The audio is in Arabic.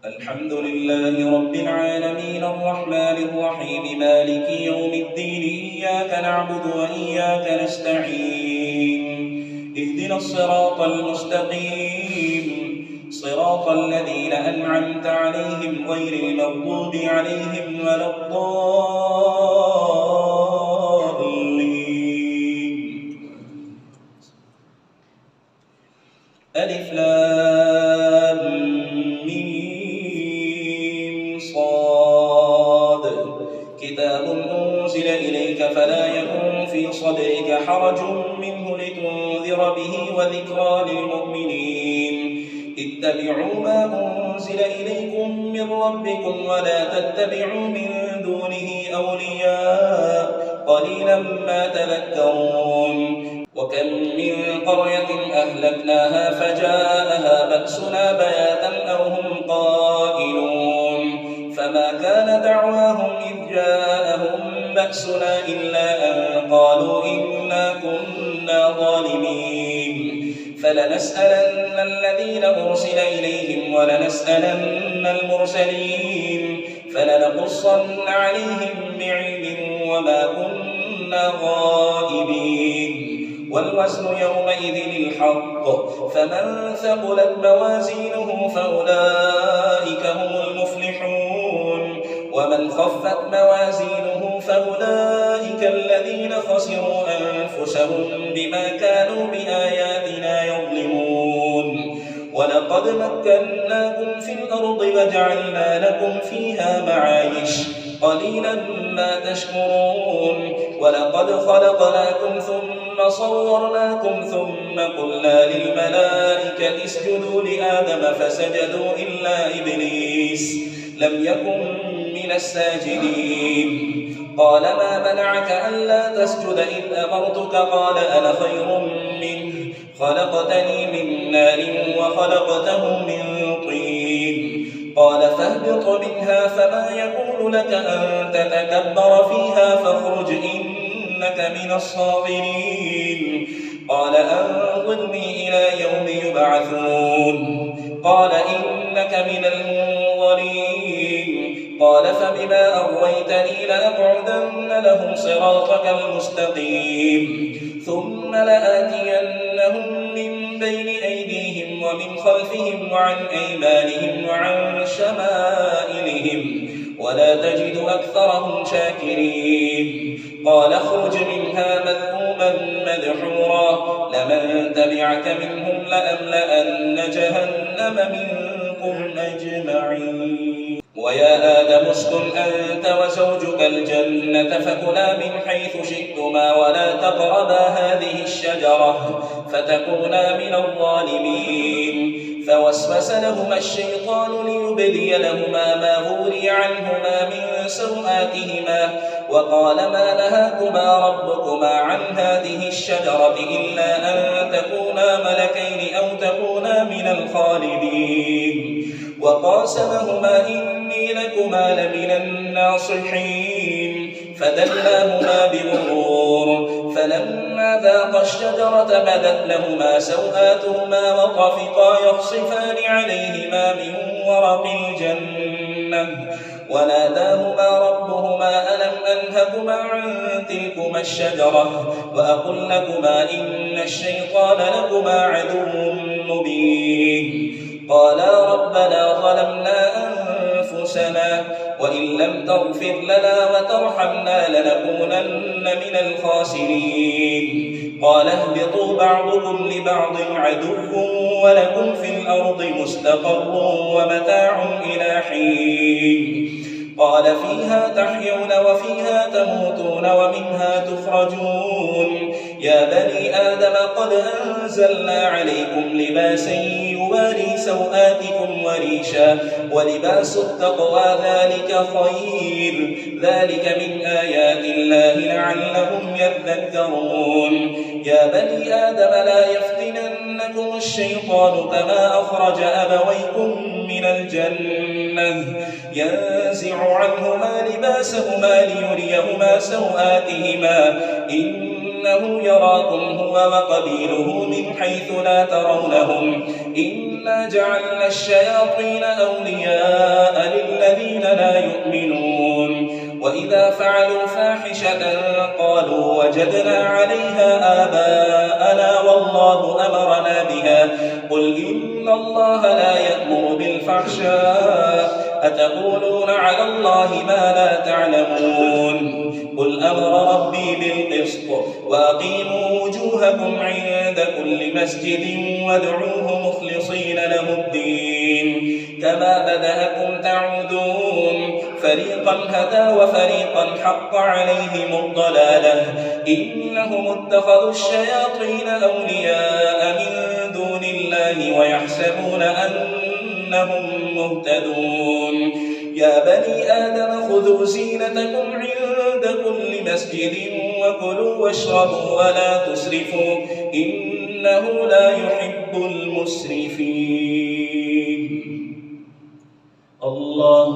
الحمد لله رب العالمين الرحمن الرحيم مالك يوم الدين إياك نعبد وإياك نستعين اهدنا الصراط المستقيم صراط الذين أنعمت عليهم غير المغضوب عليهم ولا الضالين. ألف لام ميم صاد كتاب أنزل إليك فلا يكن في صدرك حرج منه لتنذر به وذكرى للمؤمنين. اتبعوا ما أنزل إليكم من ربكم ولا تتبعوا من دونه أولياء قليلا ما تذكرون. وكم من قرية أهلكناها فجاءها بأسنا بياتا أو هم قائلون فما كان دعواهم إذ جاءهم بأسنا إلا أن قالوا إنا كنا ظالمين. فلنسألن الذين أرسل إليهم ولنسألن المرسلين فلنقصن عليهم بعلم وما كنا غائبين. والوزن يومئذ الحق فمن ثقلت موازينه فأولئك هم المفلحون ومن خفت موازينه فأولئك الذين خسروا أنفسهم بما كانوا بآياتنا يظلمون. ولقد مكناكم في الأرض وجعلنا لكم فيها معايش قليلا ما تشكرون. ولقد خلقناكم ثم صورناكم ثم قلنا للملائكة اسجدوا لآدم فسجدوا إلا إبليس لم يكن من الساجدين. قال ما منعك ألا تسجد إذ أمرتك؟ قال أنا خير منه خلقتني من نار وخلقته من طين. قال فاهبط منها فما يكون لك أن تتكبر فيها فاخرج إنك من الصاغرين. قال أنظرني إلى يوم يبعثون. قال إنك من المنظرين. قال فبما أغويتني لأقعدن لهم صراطك المستقيم ثم لآتينهم من بين أيديهم ومن خلفهم وعن أيمانهم وعن شمائلهم ولا تجد أكثرهم شاكرين. قال اخرج منها مذءوما مدحورا لمن تبعك منهم لأملأن جهنم منكم أجمعين. ويا آدم اسكن أنت وزوجك الجنة فكلا من حيث شئتما ولا تقربا هذه الشجرة فتكونا من الظالمين. فوسوس لهما الشيطان ليبدي لهما ما وري عنهما من سوآتهما وقال ما نهاكما ربكما عن هذه الشجرة إلا أن تكونا ملكين أو تكونا من الخالدين. وقاسمهما إني لكما لمن الناصحين فدلاهما بغرور فلما ذاقا الشجرة بدت لهما سوآتهما وطفقا يخصفان عليهما من ورق الجنة وناداهما ربهما ألم أنهكما عن تلكما الشجرة وأقل لكما إن الشيطان لكما عدو مبين. قالا ربنا ظلمنا أنفسنا وإن لم تغفر لنا وترحمنا لنكونن من الخاسرين. قال اهبطوا بعضكم لبعض عدو ولكم في الأرض مستقر ومتاع إلى حين. قال فيها تحيون وفيها تموتون ومنها تخرجون. يا بني آدم قد أنزلنا عليكم لباسا يواري سوآتكم وريشا ولباس التقوى ذلك خير ذلك من آيات الله لعلهم يذكرون. يا بني آدم لا يفتننكم الشيطان كما أخرج أبويكم من الجنة ينزع عنهما لباسهما ليريهما سوآتهما إنه يراكم هو وقبيله من حيث لا ترونهم إنا جعلنا الشياطين أولياء للذين لا يؤمنون وإذا فعلوا فاحشة قالوا وجدنا عليها آباءنا والله أمرنا بها قل إن الله لا يأمر بالفحشاء أتقولون على الله ما لا تعلمون قل أمر ربي بالقسط وأقيموا وجوهكم عند كل مسجد وادعوه مخلصين له الدين كما بدأكم تعودون فريقا هدى وفريقا حق عليهم الضلالة إنهم اتخذوا الشياطين أولياء من دون الله ويحسبون أنهم مهتدون يا بني آدم خذوا زينتكم عند كل مسجد وكلوا واشربوا ولا تسرفوا إنه لا يحب المسرفين الله